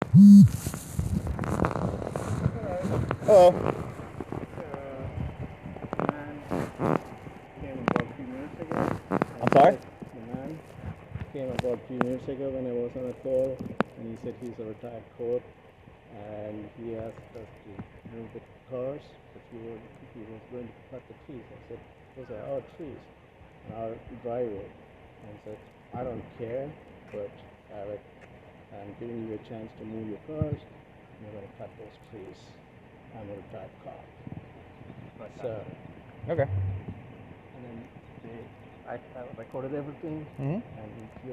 Hello. I'm sorry? The man came about a few minutes ago when I was on a call, and he said he's a retired cop, and he asked us to move the cars, but he was going to cut the trees. I said, those are our trees, our driveway. And he said, I don't care, but I'm giving you a chance to move your cars, and you're going to cut those trees. I'm a retired cop. So, Okay. and then I recorded everything, and he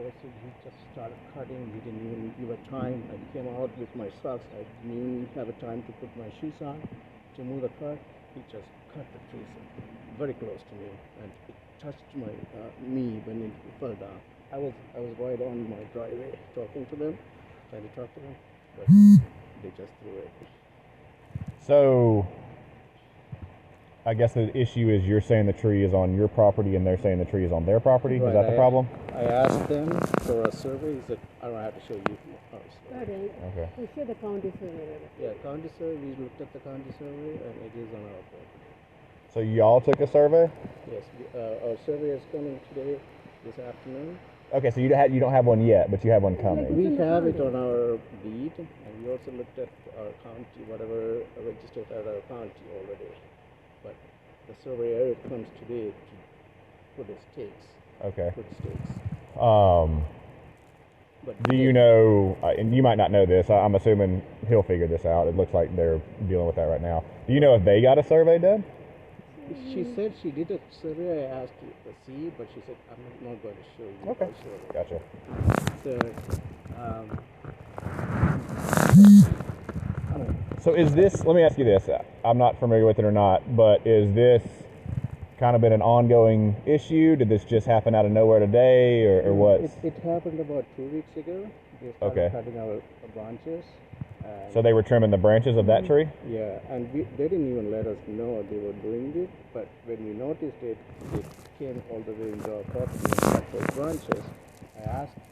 just started cutting. He didn't even give a time. I came out with my socks. I didn't even have a time to put my shoes on to move the car. He just cut the trees very close to me, and it touched my me when it fell down. I was right on my driveway talking to them, trying to talk to them, but they just threw it. So, I guess the issue is you're saying the tree is on your property and they're saying the tree is on their property? Right. Is that the problem? I asked them for a survey. He said, I don't have to show you our survey. Okay. We show the county survey. Yeah, county survey. We looked at the county survey and it is on our property. So y'all took a survey? Yes. Our survey is coming today, this afternoon. Okay, so you don't have one yet, but you have one coming. We have it on our deed, and we also looked at our county, whatever registered at our county already. But the surveyor comes today to put the stakes. Okay. Put stakes. But do you know, and you might not know this, I'm assuming he'll figure this out. It looks like they're dealing with that right now. Do you know if they got a survey done? She said she did a survey. I asked her to see, but she said, I'm not going to show you. Okay. Gotcha. So is this, let me ask you this, I'm not familiar with it or not, but is this kind of been an ongoing issue? Did this just happen out of nowhere today, or what? It happened about 2 weeks ago. They started cutting our branches. So they were trimming the branches of that tree? Yeah, and they didn't even let us know they were doing it, but when we noticed it, they came all the way into our property and cut those branches.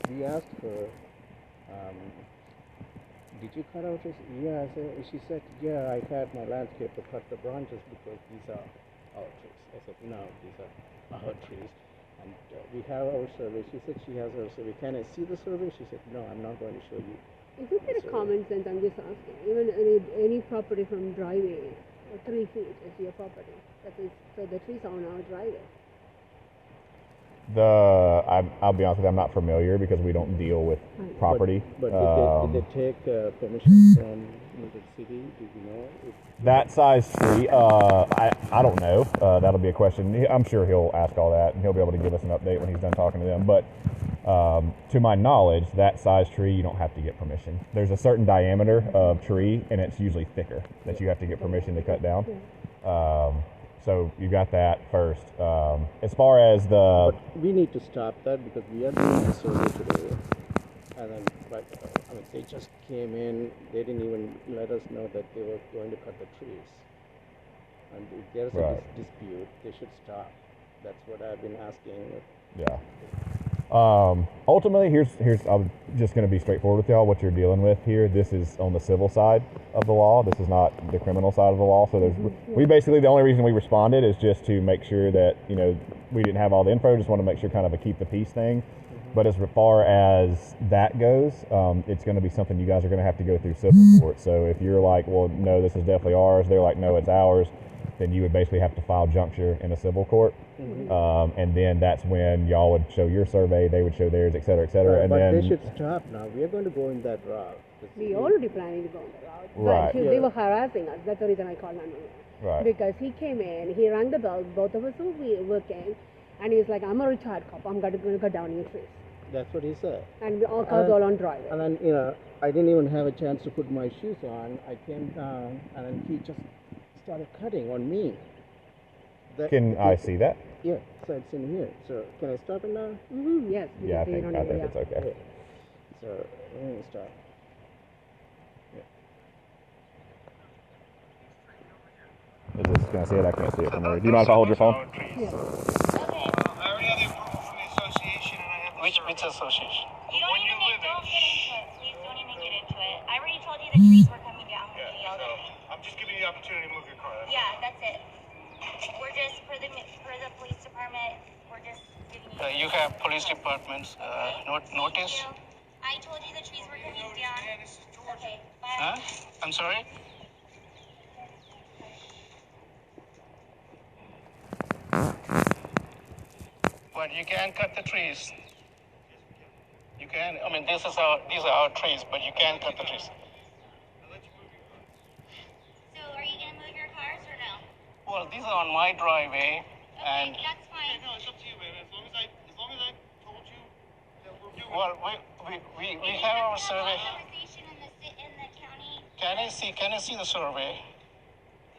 We asked her, did you cut out trees? Yeah, she said, yeah, I had my landscaper cut the branches because these are our trees. I said, no, these are our trees. And we have our survey. She said she has her survey. Can I see the survey? She said, no, I'm not going to show you. Isn't there a common sense? I'm just asking. Even any property from driveway, 3 feet is your property. So the trees are on our driveway. I'll be honest with you, I'm not familiar because we don't deal with property. But did they take permission from the city? Did you know? That size tree, I don't know. That'll be a question. I'm sure he'll ask all that, and he'll be able to give us an update when he's done talking to them. But to my knowledge, that size tree, you don't have to get permission. There's a certain diameter of tree, and it's usually thicker that you have to get permission to cut down. So you got that first. As far as the... But we need to stop that because we are doing a survey today. And then, they just came in. They didn't even let us know that they were going to cut the trees. And if there's a dispute, they should stop. That's what I've been asking. Yeah. Ultimately, here's I'm just going to be straightforward with y'all. What you're dealing with here, this is on the civil side of the law. This is not the criminal side of the law. So we basically, the only reason we responded is just to make sure that, we didn't have all the info. Just want to make sure kind of a keep the peace thing. But as far as that goes, it's going to be something you guys are going to have to go through civil court. So if you're like, well, no, this is definitely ours. They're like, no, it's ours. Then you would basically have to file juncture in a civil court. And then that's when y'all would show your survey, they would show theirs, et cetera, et cetera. But they should stop now. We are going to go in that route. We already planning to go in that route. Right. But they were harassing us. That's the reason I called 911. Right. Because he came in, he rang the bell, both of us were working, and he was like, I'm a retired cop, I'm going to cut down your trees. That's what he said. And we all cars all on driveway. And then, I didn't even have a chance to put my shoes on. I came down, and then he just started cutting on me. Can I see that? Yeah, so it's in here. So can I stop it now? Yes. Yeah, I think it's okay. Yeah. So let me stop. Is this going to see it? I can't see it from there. Do you mind if I hold your phone? Yeah. I already have the approval from the association, and I have the Which association? You don't even get into it. Please don't even get into it. I already told you the trees were coming down when you yelled So at me. I'm just giving you the opportunity to move your car. Yeah, that's it. We're just for the police department. We're just giving you. You have police departments Thank notice. you. I told you the trees were coming down. This is Georgia. Okay, bye. Huh? I'm sorry. But you can cut the trees. You can. I mean, these are our trees, but you can cut the trees. So, are you gonna move your cars or no? Well, these are on my driveway, and Okay, that's fine. No, it's up to you, man. As long as I told you that we're doing. well, we have our survey. Conversation in the county. Can I see the survey?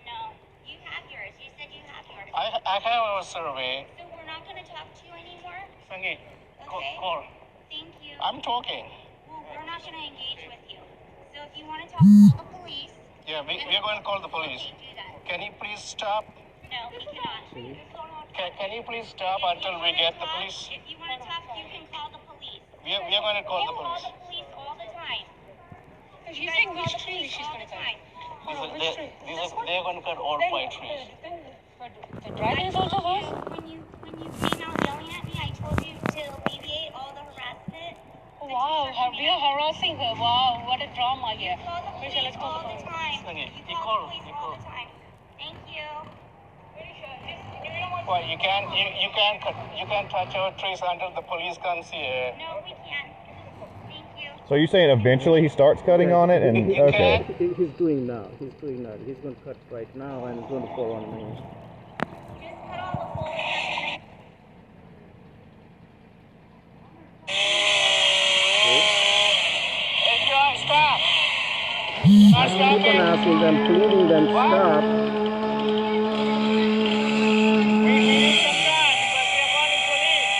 No, you have yours. You said you have yours. I have our survey. So we're not gonna talk to you anymore. Sangeet, Okay. call. Thank you. I'm talking. Well, we're not gonna engage with you. So if you want to talk, call the police. Yeah, we are going to call the police. Okay, do that. Can you please stop? No, we cannot. Can you please stop until we get the police? If you want to talk, you can call the police. We are going to call the You call police. the police all the time. She's saying which tree she's All going the to cut. time. They're going to cut all 5 trees. The driving is also hers? When you came out yelling at me, I told you to alleviate all the harassment. Oh, wow, we are harassing her. Wow, what a drama here. You call the Rachel, police let's call all the the police. time. Okay, You call the police all the time. Thank you. Well, you can't touch our trees until the police comes here. No, we can't. Thank you. So you're saying eventually he starts cutting on it, and You okay. can. He's doing now. He's doing that. He's going to cut right now and he's going to fall on me. Just cut all the poles. Hey, John, stop! I keep on asking them, pleading them, stop. We need some time because we are calling police.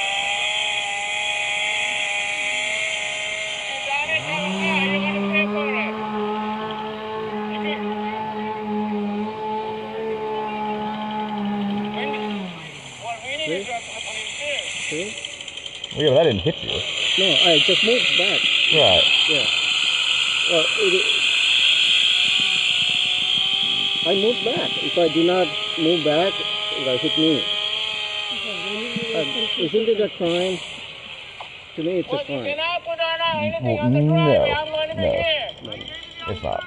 You damage our car, you're going to pay for it. Well, we need to talk to the police too. See? Yeah, but that didn't hit you. No, I just moved back. Right. Yeah. Well, I moved back. If I do not move back, it will hit me. Isn't it a crime? To me, it's a Well, you crime. cannot put on anything Well, on the driveway. no, I'm going to be no. here. It's not.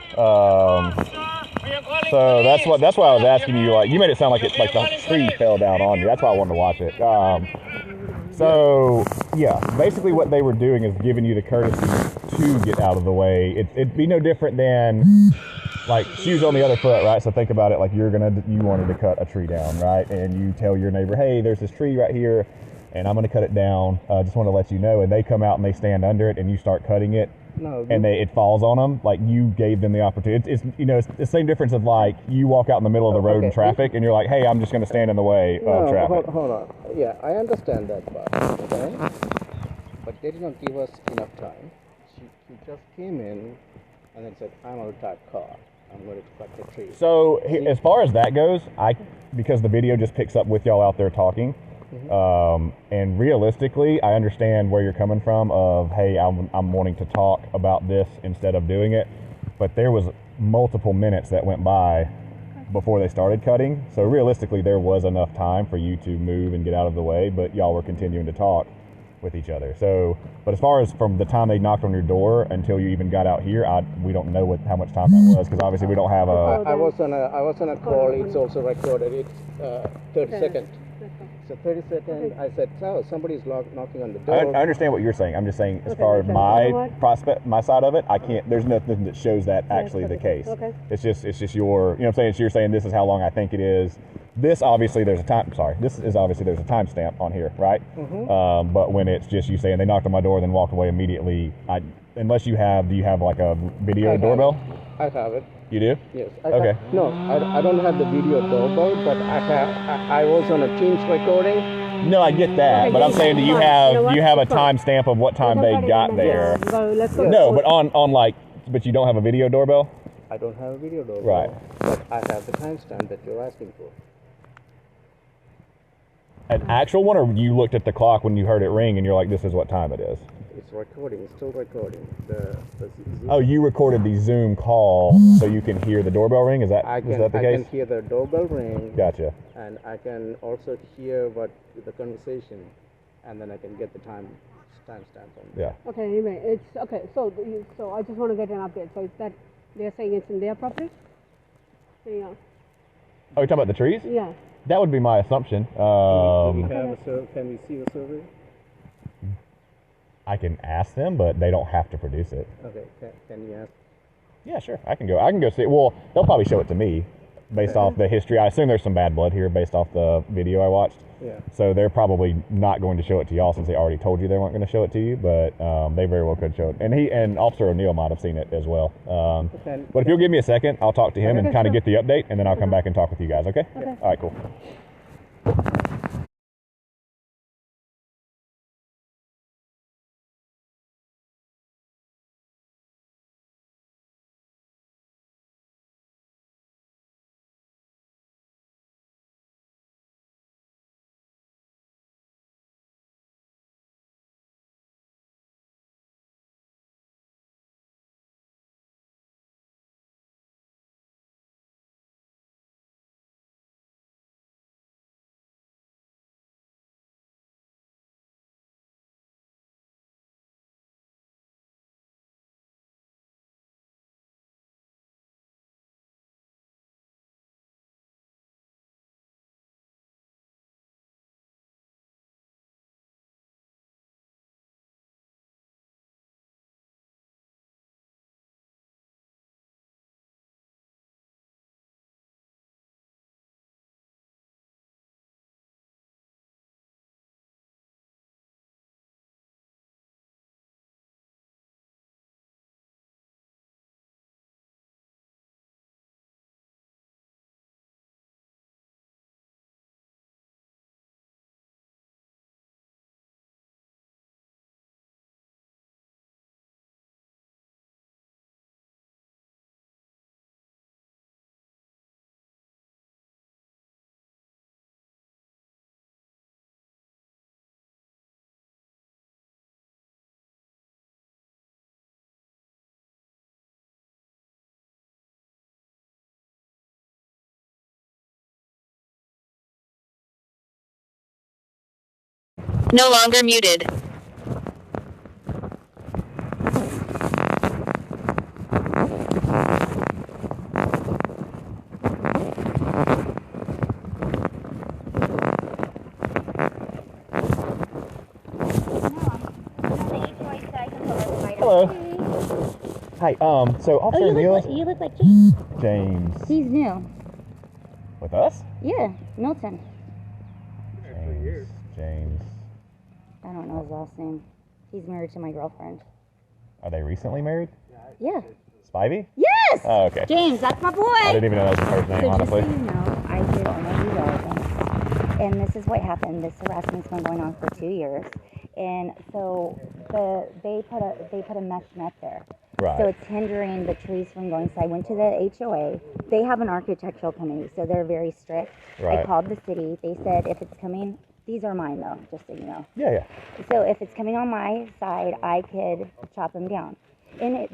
We are calling So police. that's why I was asking you. Like, you made it sound like it's like the tree fell down on you. That's why I wanted to watch it. So yeah, basically what they were doing is giving you the courtesy to get out of the way. It'd be no different than like shoes on the other foot, right? So think about it like you wanted to cut a tree down, right? And you tell your neighbor, hey, there's this tree right here, and I'm going to cut it down. Just want to let you know. And they come out and they stand under it, and you start cutting it. No, And it falls on them, like you gave them the opportunity. It's it's the same difference of like you walk out in the middle of the road in Okay. traffic and you're like, hey, I'm just going to stand in the way of traffic. Hold on. Yeah, I understand that part. Okay? But they did not give us enough time. She just came in and then said, I'm a retired car. I'm going to cut the tree. So as far as that goes, because the video just picks up with y'all out there talking, and realistically, I understand where you're coming from of, hey, I'm wanting to talk about this instead of doing it, but there was multiple minutes that went by before they started cutting. So realistically, there was enough time for you to move and get out of the way, but y'all were continuing to talk with each other. So, but as far as from the time they knocked on your door until you even got out here, we don't know how much time that was because obviously we don't have a. I was on a call. It's also recorded. It's 30 seconds. So 30 seconds. I said, somebody's knocking on the door. I understand what you're saying. I'm just saying, as far as my side of it, I can't. There's nothing that shows that actually the case. Okay. It's just your. You know what I'm saying? It's you're saying this is how long I think it is. This obviously there's a time. Sorry, this is obviously there's a timestamp on here, right? But when it's just you saying they knocked on my door, then walked away immediately. Unless you have, do you have like a video doorbell? I have it. You do? Yes. Okay. No, I don't have the video doorbell, but I was on a Teams recording. No, I get that, but I'm saying, do you have a timestamp of what time they got there? Let's go. No, but on like, but you don't have a video doorbell? I don't have a video doorbell. Right. But I have the timestamp that you're asking for. An actual one, or you looked at the clock when you heard it ring and you're like, this is what time it is? It's recording. It's still recording. The Zoom. Oh, you recorded the Zoom call so you can hear the doorbell ring? Is that the I case? can hear the doorbell ring. Gotcha. And I can also hear what the conversation, and then I can get the timestamp on it. Yeah. Okay, anyway, it's okay. So I just want to get an update. So is that they're saying it's in their property? Yeah. Oh, you're talking about the trees? Yeah. That would be my assumption. Can we see the survey? I can ask them, but they don't have to produce it. Okay, can you ask? Yeah, sure. I can go see it. Well, they'll probably show it to me based off the history. I assume there's some bad blood here based off the video I watched. Yeah. So they're probably not going to show it to y'all since they already told you they weren't going to show it to you, but they very well could show it. And Officer O'Neill might have seen it as well. But if you'll give me a second, I'll talk to him and kind of get the update, and then I'll come back and talk with you guys, okay? Okay. All right, cool. No longer muted. Hello. Hi. So Officer O'Neill. You look like James. James. He's new. With us? Yeah, Milton. James. I don't know his last name. He's married to my girlfriend. Are they recently married? Yeah. Spivey? Yes! Oh, okay. James, that's my boy! I didn't even know that was the first name, so honestly. Just so you know, I did all my due diligence. And this is what happened. This harassment's been going on for 2 years. And so they put a mesh net there. Right. So it's hindering the trees from going. So I went to the HOA. They have an architectural committee, so they're very strict. Right. I called the city. They said if it's coming, these are mine though, just so you know. Yeah. So if it's coming on my side, I could chop them down. And they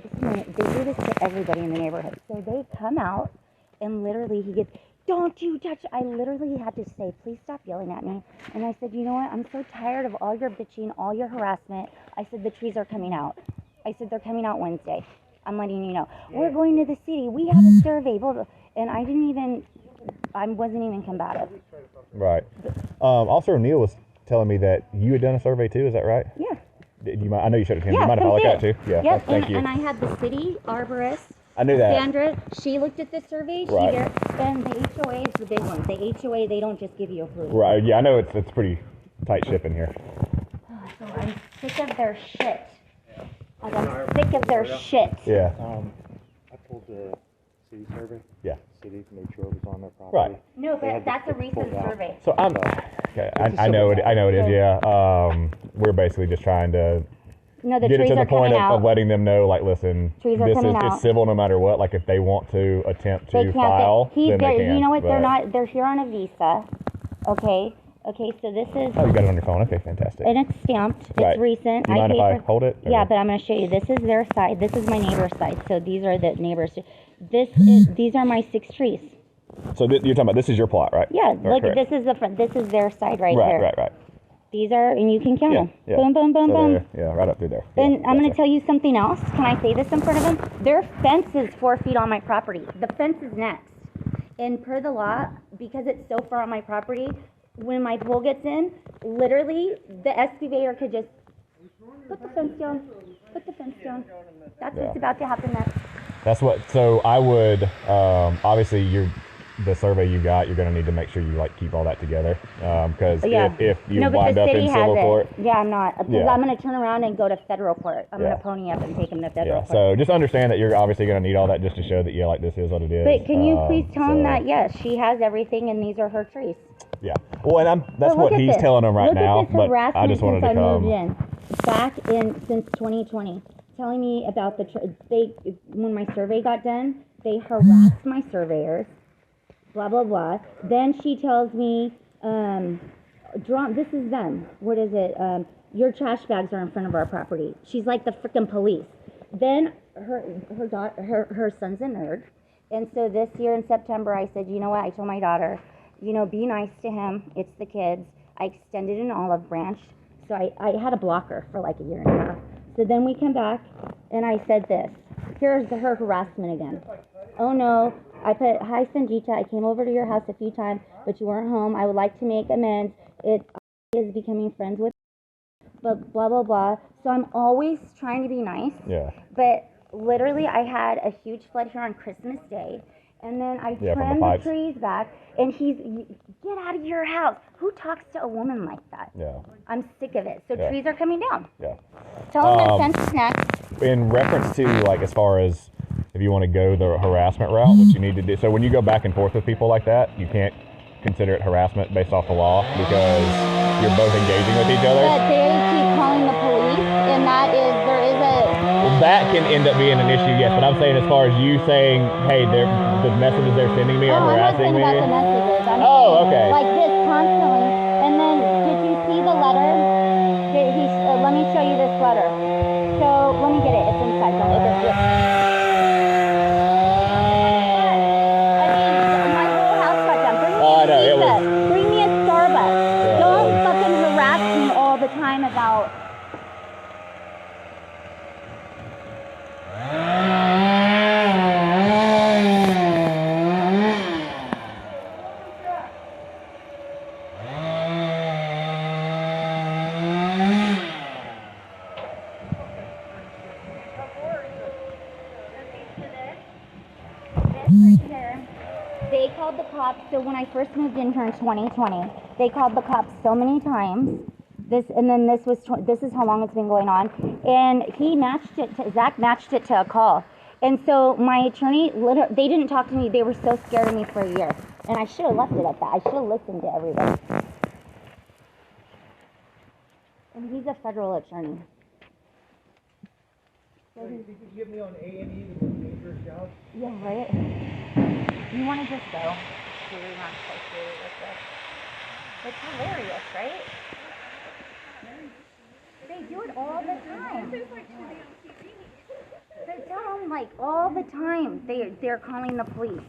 do this to everybody in the neighborhood. So they come out and literally he gets, don't you touch. I literally had to say, please stop yelling at me. And I said, you know what? I'm so tired of all your bitching, all your harassment. I said, the trees are coming out. I said, they're coming out Wednesday. I'm letting you know. We're going to the city. We have a survey. Blah, blah. And I wasn't even combative. Right. Officer O'Neill was telling me that you had done a survey too. Is that right? Yeah. Do you mind? I know you showed it to him. Do Yeah, you mind if I look at it too? Yeah. Yep. Thank you. And I had the city arborist. I knew that. Sandra, she looked at the survey. Right. And the HOA is the big one. The HOA, they don't just give you a flea. Right. Yeah, I know it's pretty tight ship in here. So I'm sick of their shit. I'm sick of their shit. Yeah. I pulled the city survey. Yeah. City to make sure it was on their property. Right. No, but that's a recent survey. So I know it is. Yeah. We're basically just trying to No, the get it trees to the are point coming out. of letting them know, like, listen, Trees are this coming is out. it's civil no matter what. Like, if they want to attempt They to can't. file, then they can. You know what? But They're here on a visa. Okay. Okay, so this is, Oh, you got it on your phone. Okay, fantastic. and it's stamped. It's Right. recent. Do you mind if paid I for- hold it? Yeah, or- but I'm going to show you. This is their side. This is my neighbor's side. So these are the neighbors. These are my 6 trees. So you're talking about this is your plot, right? Yeah, Right, look, correct. this is the front. This is their side right Right, here. right. These are, and you can count Yeah, them. yeah. Boom, boom, boom, So boom. they're- yeah, right up through there. And Yeah, I'm going to gotcha. tell you something else. Can I say this in front of them? Their fence is 4 feet on my property. The fence is next. And per the law, because it's so far on my property, when my pool gets in, literally the excavator could just put the fence down. Put the fence down. That's Yeah. what's about to happen next. That's what. So I would obviously the survey you got, you're going to need to make sure you like keep all that together because Yeah. if you No, but wind the up city in has civil it. court. Yeah, I'm not. Because Yeah. I'm going to turn around and go to federal court. I'm going Yeah. to pony up and take him to federal Yeah. court. So just understand that you're obviously going to need all that just to show that like this is what it is. But can you please tell him so- that, yes, she has everything and these are her trees. Yeah. Well, and that's But look what at he's this. telling them right look now. At this But I harassment just wanted since to I come. moved in. Back in since 2020, telling me about when my survey got done, they harassed my surveyors, blah blah blah. Then she tells me, this is them. What is it? Your trash bags are in front of our property. She's like the freaking police. Then her son's a nerd, and so this year in September, I said, you know what? I told my daughter, be nice to him. It's the kids. I extended an olive branch. So I had a blocker for like a year and a half. So then we come back, and I said this. Here's her harassment again. Oh no, I put, hi Sanjita, I came over to your house a few times, but you weren't home. I would like to make amends. It is becoming friends with, but blah, blah, blah. So I'm always trying to be nice. Yeah. But literally, I had a huge flood here on Christmas Day. And then I Yeah, from the trimmed the pipes. trees back, and get out of your house. Who talks to a woman like that? Yeah. I'm sick of it. So Yeah. trees are coming down. Yeah. Tell them the fence is next. In reference to like as far as if you want to go the harassment route, what you need to do. So when you go back and forth with people like that, you can't consider it harassment based off the law because you're both engaging with each other. But they keep calling the police, and there is a. Well, that can end up being an issue, yes. But I'm saying as far as you saying, hey, the messages they're sending me are I'm not harassing saying me. about the messages. I'm Oh, saying okay. like this constantly. And then, did you see the letter? Let me show you this letter. So, let me get it. It's inside. Don't look at it. My whole house got done. Bring me Oh, I know, it pizza. was- Bring me a Starbucks. Yeah, Don't it was- fucking harass me all the time about. Right here. They called the cops. So when I first moved in here in 2020, they called the cops so many times. This is how long it's been going on, and Zach matched it to a call. And so my attorney, they didn't talk to me. They were so scared of me for a year, and I should have left it at that. I should have listened to everybody. And he's a federal attorney. So Did you give me on A&E the most dangerous job? yeah, right. You want to just go? Really not associated with this. It's hilarious, right? They do it all the time. They tell them like all the time they're calling the police.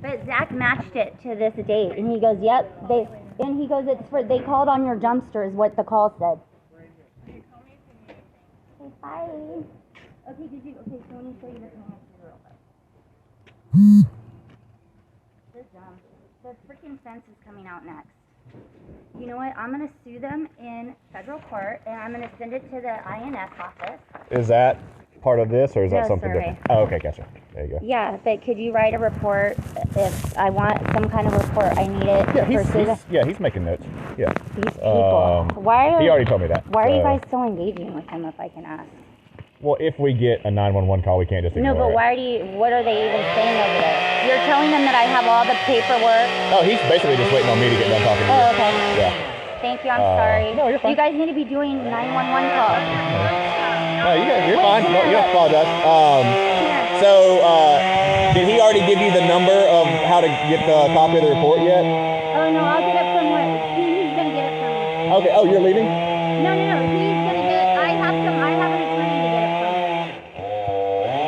But Zach matched it to this date, and he goes, "Yep." They called on your dumpster, is what the call said. Okay, bye. Okay, so let me show you this one real quick. This the freaking fence is coming out next. You know what? I'm gonna sue them in federal court, and I'm gonna send it to the INS office. Is that part of this, or is that No, something survey. different? Oh, okay, gotcha. There you go. Yeah, but could you write a report if I want some kind of report? I need it. Yeah, he's making notes. Yeah. These people. He already told me that. Why are you so- guys so engaging with him, if I can ask? Well, if we get a 911 call, we can't just ignore No, but it. what are they even saying over there? You're telling them that I have all the paperwork. Oh, he's basically just waiting on me to get done talking to you. Oh, okay. Yeah. Thank you. I'm sorry. No, you're fine. You guys need to be doing 911 calls. No, you're fine. No, you don't have to apologize. Did he already give you the number of how to get the copy of the report yet? Oh no, I'll get it from what? Okay. Oh, you're leaving? No, he's gonna get, I have an attorney to get it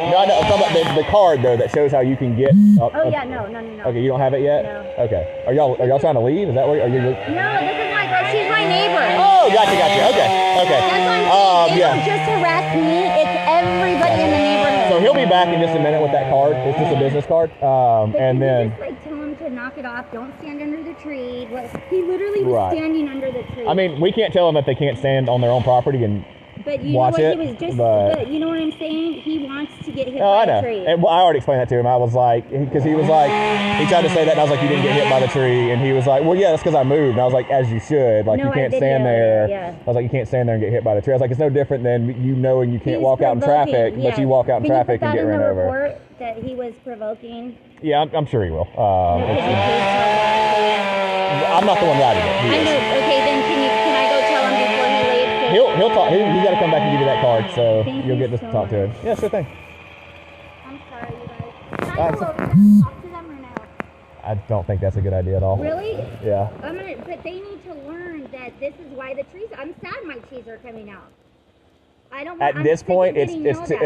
No, I know. I'm talking about the card though that shows how you can get. from. Oh yeah, no. Okay, you don't have it yet. No. Okay. Are y'all trying to leave? Is that what? Are you? No, this is my girl. She's my neighbor. Oh, gotcha. Okay. That's what I'm saying. They don't just harass me. It's everybody in the neighborhood. So he'll be back in just a minute with that card. It's just a business card. But And then. just like tell him to knock it off. Don't stand under the tree. He literally was standing under the tree. I mean, we can't tell them that they can't stand on their own proproperty and but you watch know it. what he was just. But you know what I'm saying? He wants to get hit I by know. a tree. And I already explained that to him. I was like, because he was like, he tried to say that, and I was like, you didn't get hit by the tree, and he was like, well, yeah, that's because I moved. And I was like, as you should. Like, No, you I can't did stand hear there. that, yeah. I was like, you can't stand there and get hit by the tree. I was like, it's no different than you knowing you can't walk out in traffic, but you walk out in traffic and get Can you ran put that in the over. report that he was provoking? Yeah, I'm sure he will. No, could you please tell that? I'm not the one riding it. He I is. know. Okay, then can I go tell him before he leaves? He'll talk. He's got to come back and give you that card, so Thank you'll you get to so talk to him. much. Yeah, sure thing. I'm sorry, you guys. Can I go over there and talk to them or no? I don't think that's a good idea at all. Really? Yeah. But they need to learn that this is why the trees. I'm sad my trees are coming out. I don't. At this point, it's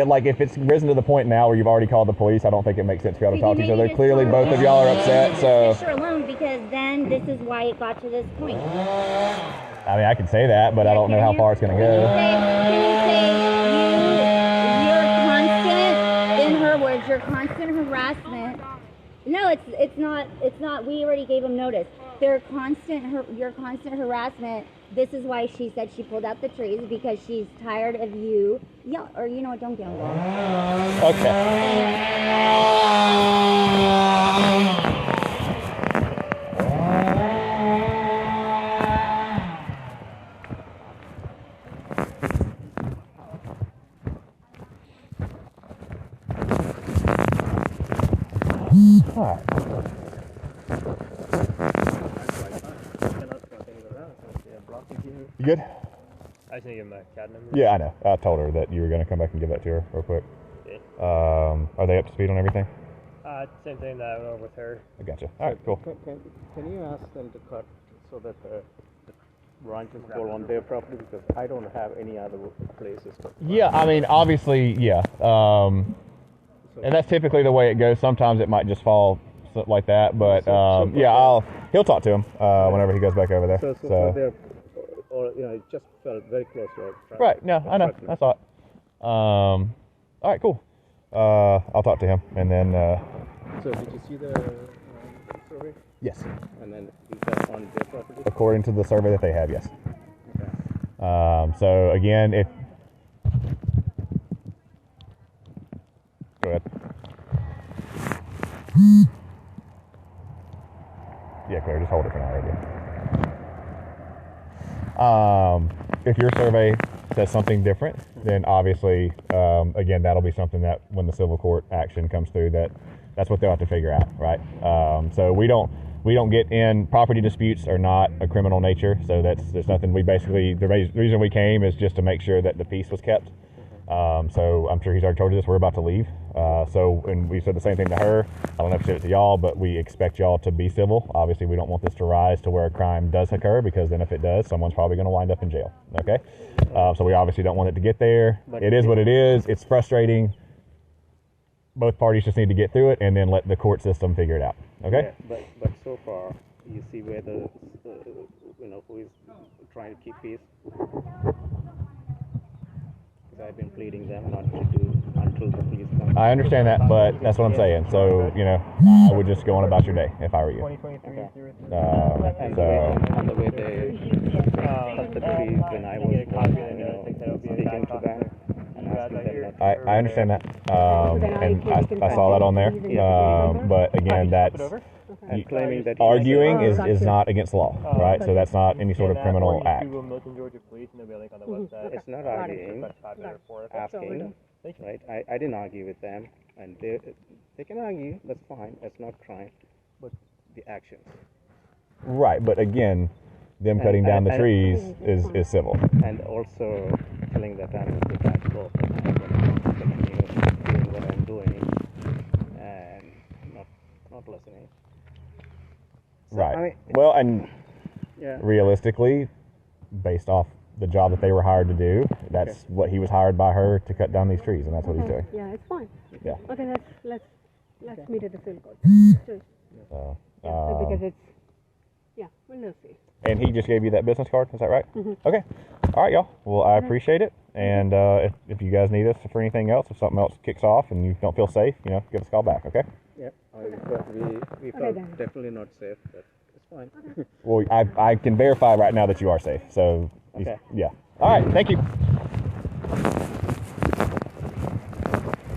like if it's risen to the point now where you've already called the police, I don't think it makes sense for y'all to talk to each other. Clearly, both of y'all are upset. So. Sure, alone because then this is why it got to this point. I mean, I can say that, but I don't know how far it's going to go. Can you say you're constant, in her words, your constant harassment. No, it's not. We already gave them notice. Your constant harassment. This is why she said she pulled out the trees because she's tired of you. Yeah, or you know what? Don't get involved. All right. You good? I just need to give my CAD number. Yeah, I know. I told her that you were going to come back and give that to her real quick. Okay. Are they up to speed on everything? Same thing that I went over with her. I gotcha. All right, cool. Can you ask them to cut so that the branches fall on their property because I don't have any other places to. Yeah, I mean, obviously, yeah. And that's typically the way it goes. Sometimes it might just fall like that, but yeah, he'll talk to him whenever he goes back over there. So they're, or it just felt very close to it. Right. No, I know. I saw it. All right, cool. I'll talk to him, and then. So did you see the survey? Yes. And then is that on their property? According to the survey that they have, yes. Okay. So again, if go ahead. Yeah, Claire, just hold it for now. If your survey says something different, then obviously, again, that'll be something that when the civil court action comes through, that's what they'll have to figure out, right? So we don't get in. Property disputes are not a criminal nature, so there's nothing. We basically the reason we came is just to make sure that the peace was kept. So I'm sure he's already told you this. We're about to leave. And we said the same thing to her. I don't know if she said it to y'all, but we expect y'all to be civil. Obviously, we don't want this to rise to where a crime does occur, because then if it does, someone's probably going to wind up in jail. Okay? So we obviously don't want it to get there. It is what it is. It's frustrating. Both parties just need to get through it and then let the court system figure it out. Okay? Yeah, but so far, you see where the who is trying to keep peace. I've been pleading them not to do until the police come. I understand that, but that's what I'm saying. So, I would just go on about your day if I were you. 2023. And the way they cut the trees when I was speaking to them. I understand that, and I saw that on there. But again, that's claiming that arguing is not against the law, right? So that's not any sort of criminal act. It's not arguing, asking, right? I didn't argue with them, and they can argue. That's fine. That's not crime, but the actions. Right, but again, them cutting down the trees is civil. And also telling that I'm the bad cop and doing what I'm doing and not listening. So, Right. I mean, well, and yeah. realistically, based off the job that they were hired to do. That's what he was hired by her to cut down these trees, and that's what he's doing. Yeah, it's fine. Yeah. Okay, let's meet at the field court. So, Because it's we'll see. and he just gave you that business card, is that right? Mm-hmm. Okay. All right, y'all. Well, I appreciate it. And if you guys need us for anything else, if something else kicks off and you don't feel safe, give us a call back, okay? Yeah, we felt definitely not safe, but it's fine. Well, I can verify right now that you are safe. So, Okay. yeah. All right. Thank you.